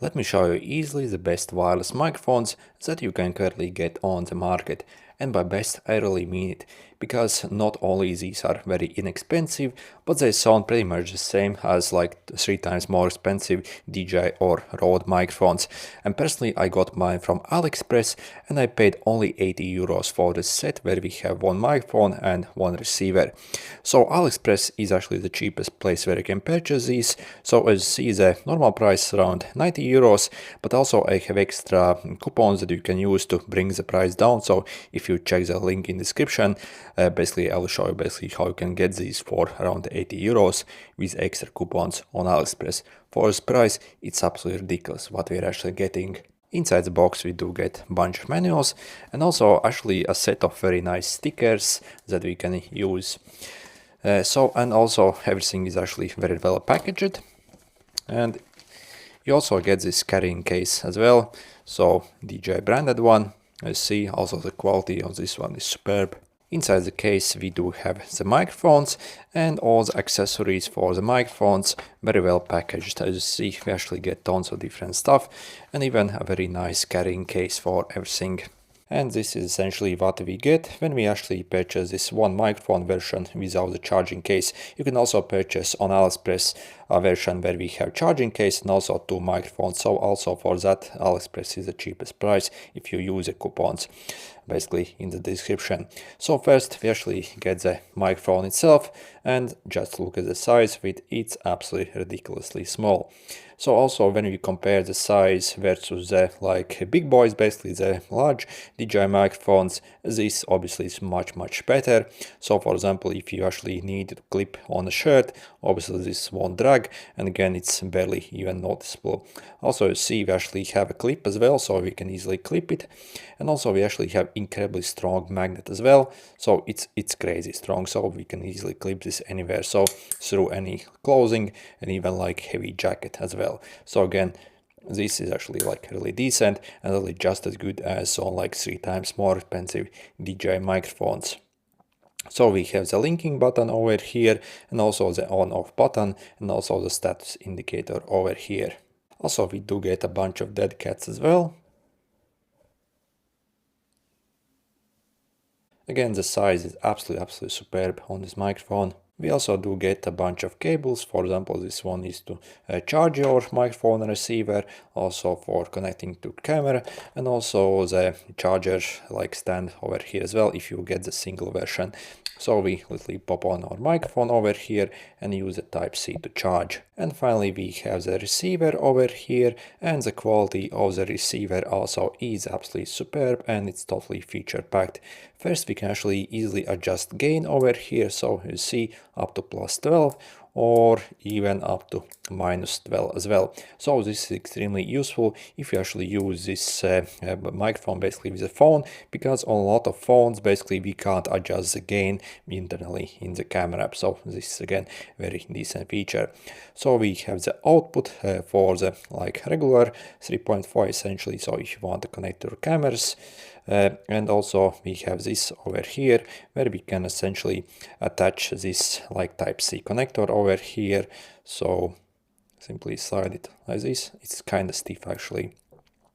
Let me show you easily the best wireless microphones that you can currently get on the market. And by best I really mean it, because not only these are very inexpensive, but they sound pretty much the same as like 3 times more expensive DJI or Rode microphones. And personally I got mine from AliExpress and I paid only 80 euros for the set, where we have one microphone and one receiver. So AliExpress is actually the cheapest place where you can purchase these. So as you see, the normal price is around 90 euros, but also I have extra coupons that you can use to bring the price down. So if you check the link in description, basically I will show you basically how you can get these for around 80 euros with extra coupons on AliExpress. For this price, it's absolutely ridiculous what we're actually getting. Inside the box we do get a bunch of manuals and also actually a set of very nice stickers that we can use. And also everything is actually very well packaged, and you also get this carrying case as well, so DJI branded one. As you see, also the quality of this one is superb. Inside the case we do have the microphones and all the accessories for the microphones, very well packaged. As you see, we actually get tons of different stuff and even a very nice carrying case for everything. And this is essentially what we get when we actually purchase this one microphone version without the charging case. You can also purchase on AliExpress a version where we have charging case and also 2 microphones. So also for that, AliExpress is the cheapest price if you use the coupons basically in the description. So first we actually get the microphone itself, and just look at the size of it, it's absolutely ridiculously small. So also when we compare the size versus the like big boys, basically the large DJI microphones, this obviously is much better. So for example, if you actually need to clip on a shirt, obviously this won't drag, and again it's barely even noticeable. Also you see we actually have a clip as well, so we can easily clip it, and also we actually have incredibly strong magnet as well, so it's crazy strong, so we can easily clip this anywhere, so through any clothing and even like heavy jacket as well. So again, this is actually like really decent and really just as good as on like 3 times more expensive DJI microphones. So we have the linking button over here and also the on-off button and also the status indicator over here. Also we do get a bunch of dead cats as well. Again, the size is absolutely superb on this microphone. We also do get a bunch of cables. For example, this one is to charge your microphone and receiver, also for connecting to camera, and also the charger like stand over here as well if you get the single version. So we literally pop on our microphone over here and use the Type-C to charge. And finally we have the receiver over here, and the quality of the receiver also is absolutely superb and it's totally feature packed. First we can actually easily adjust gain over here, so you see up to +12 or even up to -12 as well. So this is extremely useful if you actually use this microphone basically with a phone, because on a lot of phones basically we can't adjust the gain internally in the camera app. So this is again very decent feature. So we have the output for the like regular 3.4 essentially, so if you want to connect to your cameras. And also we have this over here where we can essentially attach this like Type-C connector over here. So simply slide it like this. It's kind of stiff actually,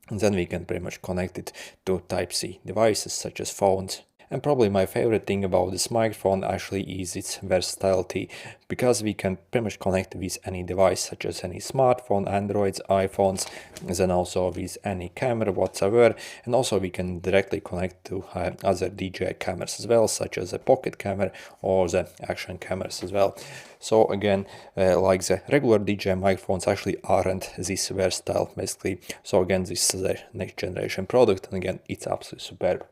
and then we can pretty much connect it to Type-C devices such as phones. And probably my favorite thing about this microphone actually is its versatility, because we can pretty much connect with any device such as any smartphone, Androids, iPhones, and then also with any camera whatsoever. And also we can directly connect to other DJI cameras as well, such as a pocket camera or the action cameras as well. So again, like the regular DJI microphones actually aren't this versatile basically. So again, this is a next generation product, and again it's absolutely superb.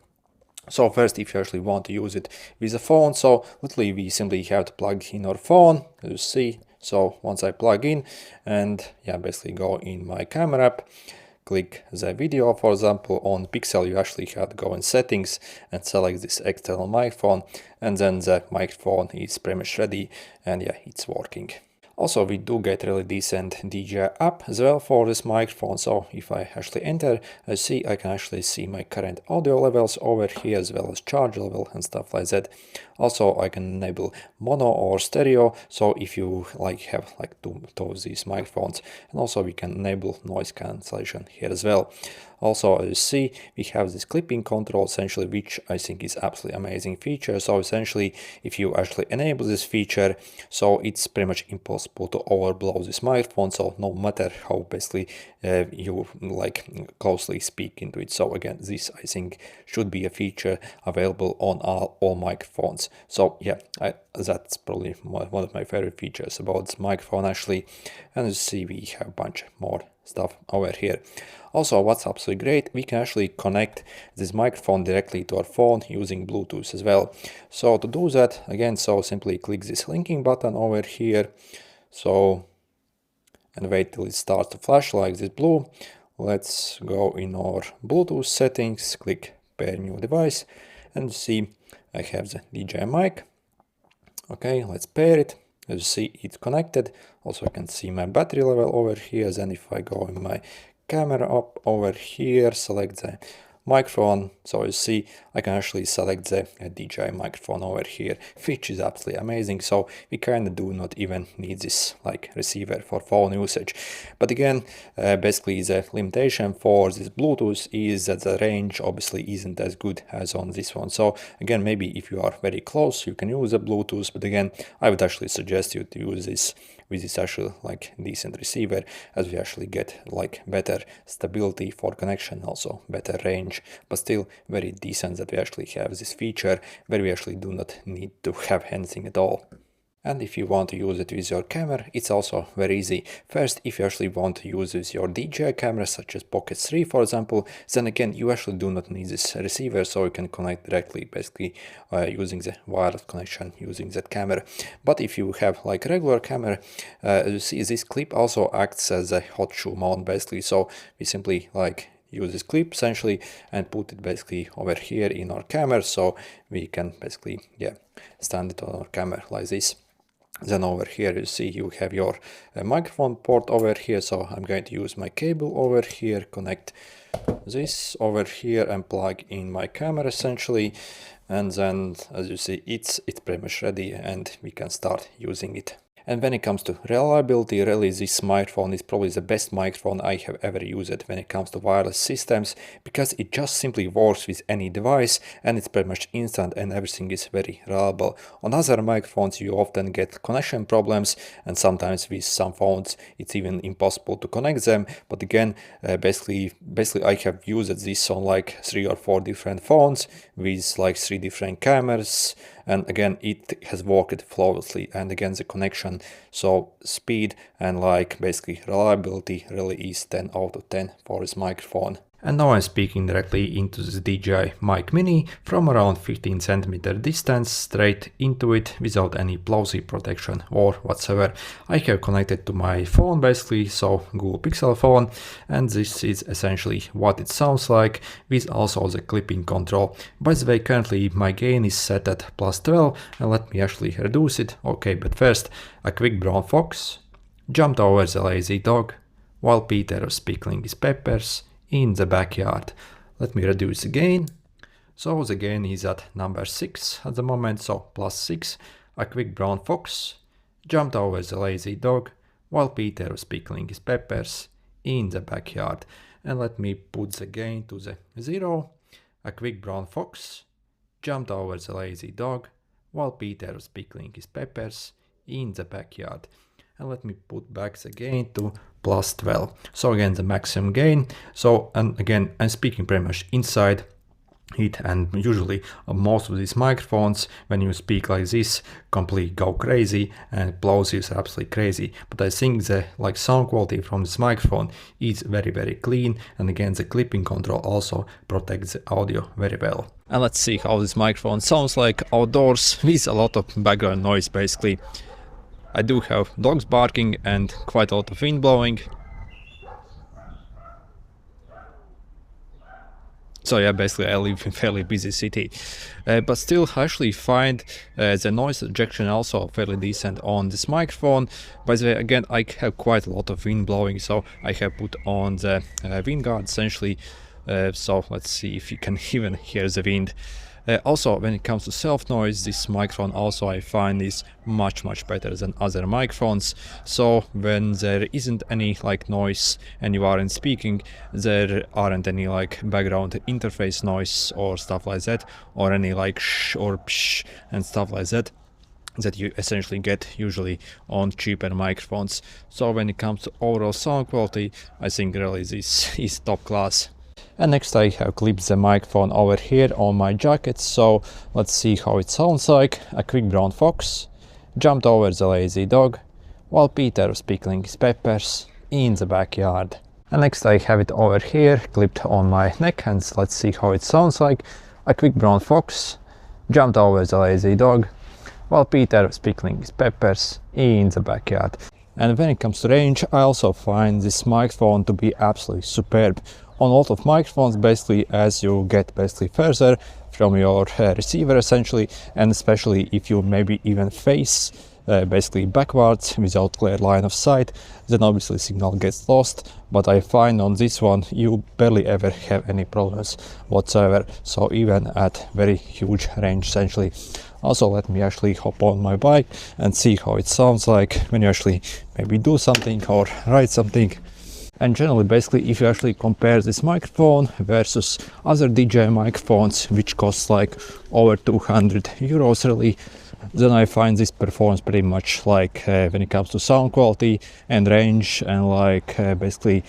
So first, if you actually want to use it with a phone, so literally we simply have to plug in our phone, as you see. So once I plug in and yeah, basically go in my camera app, click the video, for example, on Pixel, you actually have to go in settings and select this external microphone, and then the microphone is pretty much ready and yeah, it's working. Also, we do get really decent DJI app as well for this microphone. So if I actually enter, I can actually see my current audio levels over here, as well as charge level and stuff like that. Also, I can enable mono or stereo, so if you have two of these microphones, and also we can enable noise cancellation here as well. Also, as you see, we have this clipping control, essentially, which I think is absolutely amazing feature. So essentially, if you actually enable this feature, so it's pretty much impossible to overblow this microphone. So no matter how basically you closely speak into it. So again, this I think should be a feature available on all microphones. So yeah, that's probably one of my favorite features about this microphone actually. And as you see, we have a bunch more stuff over here. Also, what's absolutely great, we can actually connect this microphone directly to our phone using Bluetooth as well. So to do that, again, so simply click this linking button over here. So, and wait till it starts to flash like this blue. Let's go in our Bluetooth settings, click pair new device, and see I have the DJI mic. Okay, let's pair it. As you see, it's connected. Also, I can see my battery level over here. Then if I go in my camera up over here, select the microphone. So you see, I can actually select the DJI microphone over here, which is absolutely amazing. So we kind of do not even need this receiver for phone usage. But again, basically the limitation for this Bluetooth is that the range obviously isn't as good as on this one. So again, maybe if you are very close, you can use a Bluetooth, but again, I would actually suggest you to use this with this actual decent receiver, as we actually get better stability for connection, also better range, but still very decent that we actually have this feature where we actually do not need to have anything at all. And if you want to use it with your camera, it's also very easy. First, if you actually want to use it with your DJI camera, such as Pocket 3, for example, then again, you actually do not need this receiver, so you can connect directly, basically using the wireless connection, using that camera. But if you have regular camera, you see this clip also acts as a hot shoe mount, basically. So we simply use this clip essentially and put it basically over here in our camera, so we can basically stand it on our camera like this. Then over here you see you have your microphone port over here, so I'm going to use my cable over here, connect this over here and plug in my camera essentially, and then as you see it's pretty much ready and we can start using it. And when it comes to reliability, really this microphone is probably the best microphone I have ever used when it comes to wireless systems, because it just simply works with any device and it's pretty much instant and everything is very reliable. On other microphones you often get connection problems, and sometimes with some phones it's even impossible to connect them. But again, basically I have used this on 3 or 4 different phones with 3 different cameras, and again it has worked flawlessly. And again, the connection, so speed and basically reliability really is 10 out of 10 for this microphone. And now I'm speaking directly into the DJI Mic Mini from around 15 cm distance, straight into it without any plosive protection or whatsoever. I have connected to my phone basically, so Google Pixel phone, and this is essentially what it sounds like with also the clipping control. By the way, currently my gain is set at +12, and let me actually reduce it. Okay, but first a quick brown fox jumped over the lazy dog while Peter was pickling his peppers in the backyard. Let me reduce the gain. So the gain is at number 6 at the moment, so +6. A quick brown fox jumped over the lazy dog while Peter was pickling his peppers in the backyard. And let me put the gain to the 0. A quick brown fox jumped over the lazy dog while Peter was pickling his peppers in the backyard. And let me put back the gain to +12. So again, the maximum gain. So, and again, I'm speaking pretty much inside it, and usually most of these microphones, when you speak like this, completely go crazy and plosives are absolutely crazy. But I think the sound quality from this microphone is very, very clean, and again the clipping control also protects the audio very well. And let's see how this microphone sounds like outdoors with a lot of background noise basically. I do have dogs barking and quite a lot of wind blowing. So yeah, basically I live in a fairly busy city, but still I actually find the noise rejection also fairly decent on this microphone. By the way, again, I have quite a lot of wind blowing, so I have put on the wind guard essentially. So let's see if you can even hear the wind. Also, when it comes to self noise, this microphone also I find is much better than other microphones. So when there isn't any like noise and you aren't speaking, there aren't any like background interface noise or stuff like that, or any like sh or psh and stuff like that you essentially get usually on cheaper microphones. So when it comes to overall sound quality, I think really this is top class. And next I have clipped the microphone over here on my jacket, so let's see how it sounds like. A quick brown fox jumped over the lazy dog while Peter was pickling his peppers in the backyard. And next I have it over here clipped on my neck, and let's see how it sounds like. A quick brown fox jumped over the lazy dog while Peter was pickling his peppers in the backyard. And when it comes to range, I also find this microphone to be absolutely superb. On a lot of microphones, basically as you get basically further from your receiver essentially, and especially if you maybe even face basically backwards without clear line of sight, then obviously signal gets lost. But I find on this one you barely ever have any problems whatsoever, so even at very huge range essentially. Also, let me actually hop on my bike and see how it sounds like when you actually maybe do something or write something. And generally, basically, if you actually compare this microphone versus other DJI microphones, which cost like over 200 euros really, then I find this performs pretty much like when it comes to sound quality and range and like basically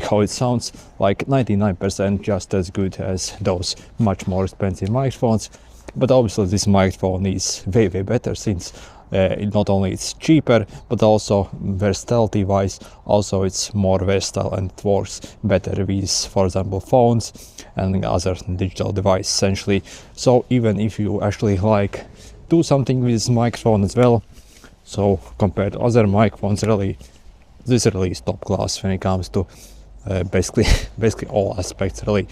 how it sounds, like 99% just as good as those much more expensive microphones. But obviously this microphone is way better, since not only it's cheaper, but also versatility wise, also it's more versatile and it works better with, for example, phones and other digital devices essentially. So even if you actually like do something with this microphone as well, so compared to other microphones, really this really is top class when it comes to basically all aspects really.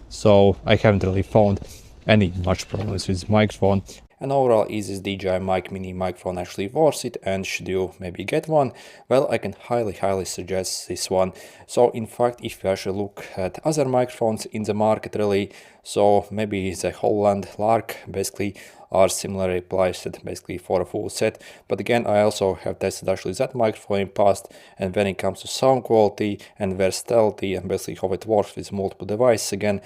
So I haven't really found any much problems with this microphone. And overall, is this DJI Mic Mini microphone actually worth it, and should you maybe get one? Well, I can highly suggest this one. So in fact, if you actually look at other microphones in the market really, so maybe the Holland Lark basically are similarly priced basically for a full set. But again, I also have tested actually that microphone in past, and when it comes to sound quality and versatility and basically how it works with multiple devices, again,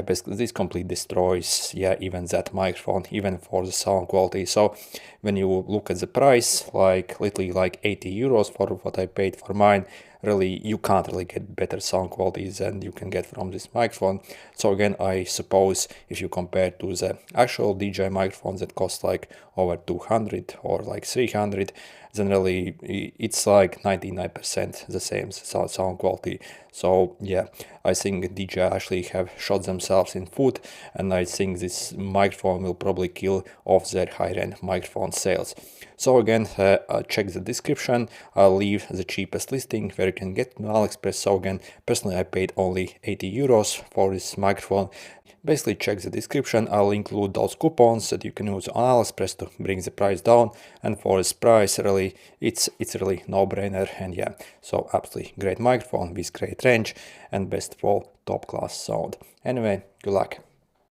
basically this completely destroys even that microphone, even for the sound quality. So when you look at the price, like literally like 80 euros for what I paid for mine, really you can't really get better sound quality than you can get from this microphone. So again, I suppose if you compare to the actual DJI microphones that cost like over 200 or like 300, then really it's like 99% the same sound quality. So yeah, I think DJI actually have shot themselves in foot, and I think this microphone will probably kill off their high-end microphone sales. So again, check the description. I'll leave the cheapest listing where you can get on AliExpress. So again, personally I paid only 80 euros for this microphone. Basically check the description, I'll include those coupons that you can use on AliExpress to bring the price down, and for this price really it's really no-brainer. And yeah, so absolutely great microphone with great range and best of all top class sound. Anyway, good luck.